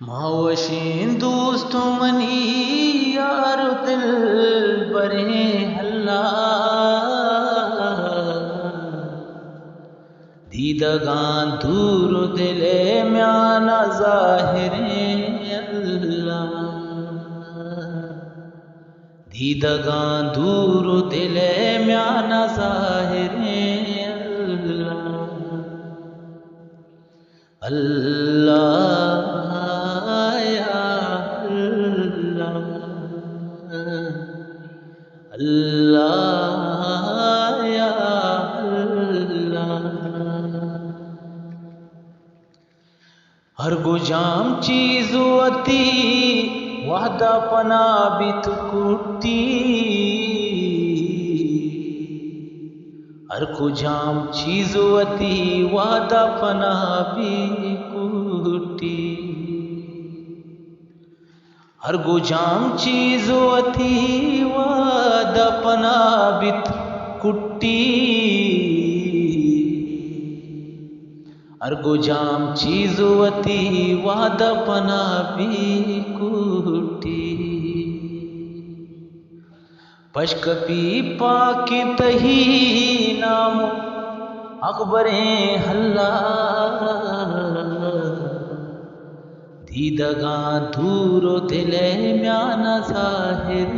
ماوشین دوست منی یار دل برے ہلا دیدگان دور دل میانا ظاہر اللہ دیدگان دور دل میانا ظاہر اللہ اللہ اللہ یا اللہ ہر گجام چیز اتی وحدہ پنا بیت کٹی ہر گجام چیز اتی وحدہ پنا بھی کٹی ہر گجام چیز اتی وحدہ پنا بیت کٹی ہر گجام چیز اتی وحدہ پنا بھی کٹی پشک پی پاک تہی نام اکبریں اللہ دیدگاں دور دل میانا ظاہر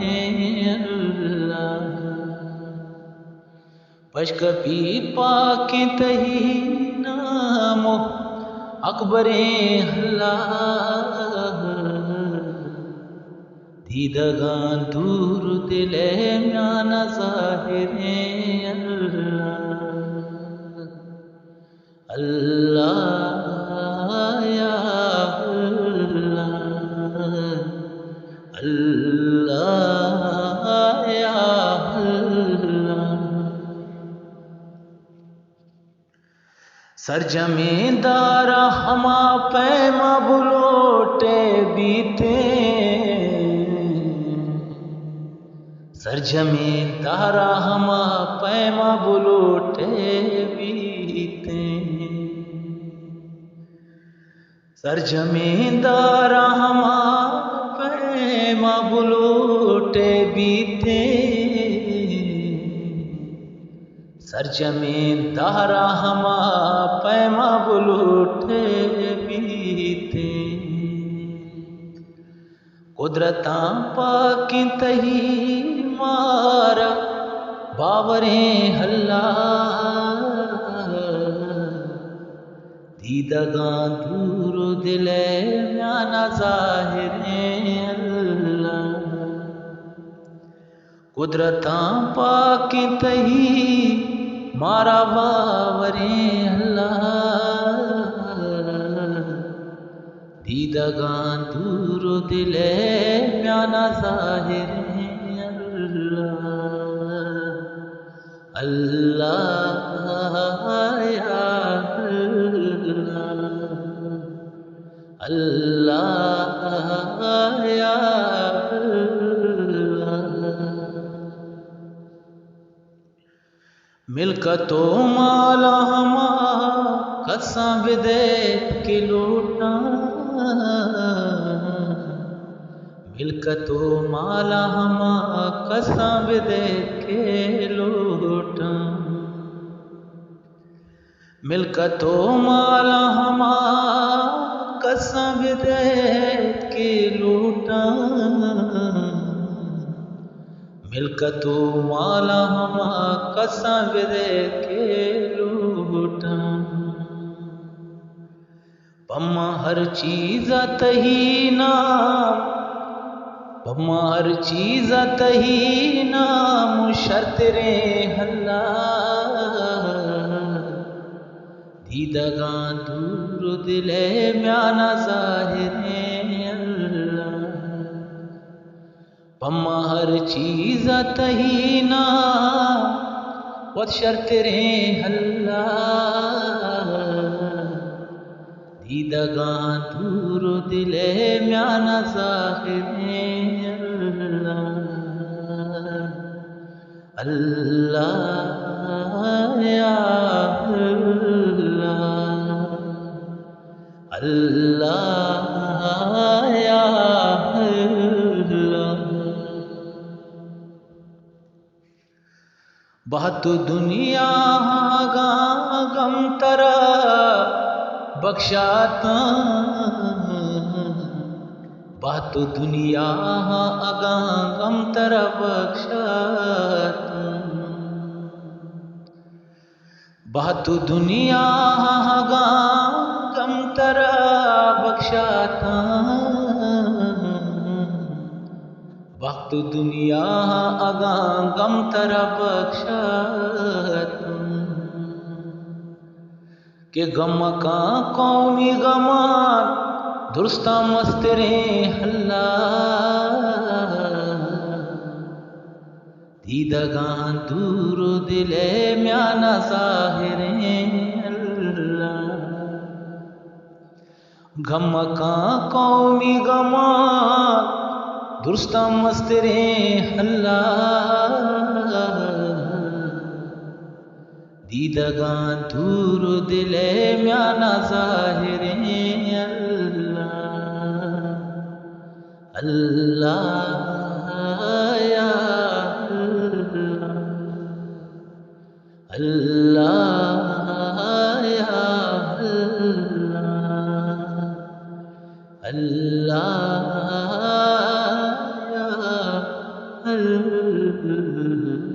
اللہ پشک پی پاک تہی نام اکبریں اللہ دیدگاں دور دل میانا ظاہر اللہ اللہ یا اللہ یا اللہ سرجمیندار ہما پیما بلوٹے بیتے سرجمیندار ہما پیما بلوٹے بیتے سرجمیندار ہما پیما بلوٹے بیتے سرجمیندار ہما پیما بلوٹے بیتے قدرتاں پاک تہی مارا باوریں اللہ دیدگاں دور دل میانا ظاہر اللہ قدرتاں پاک تہی مارا باوریں اللہ دیدگاں دور دل میانا ظاہر اللہ یا اللہ یا ملکتو مالا ہما کساں بدیت کے لوٹا ملکتو مالا ہما کساں بدیت کے لوٹا ملکتو مالا ہما کساں بدیت کے لوٹا ملکتو مالا ہما کساں بدیت کے لوٹا پما ہر چیز تہی نام پما ہر چیز تہی نام شرط رے اللہ دیدگاں دور دل میانا ظاہر اللہ پما ہر چیز تہی نام وت شرط رے اللہ دیدگاں دور دل میانا ظاہر اللہ یا اللہ اللہ یا اللہ. بہت دنیا غم ترا بخشاتا، بہت دنیا غم ترا بخشاتا، بہت دنیا غم ترا بخشاتا، وقت دنیا غم ترا بخشاتا، کہ غم کا قومی غمان درستہ مسترے اللہ، دیدگاں دور دلے میانہ ظاہریں اللہ. غم کا قومی غمان درستہ مسترے اللہ، دیدگاں دور دلے میانہ ظاہریں اللہ. اللہ یا اللہ، اللہ یا اللہ، اللہ یا اللہ.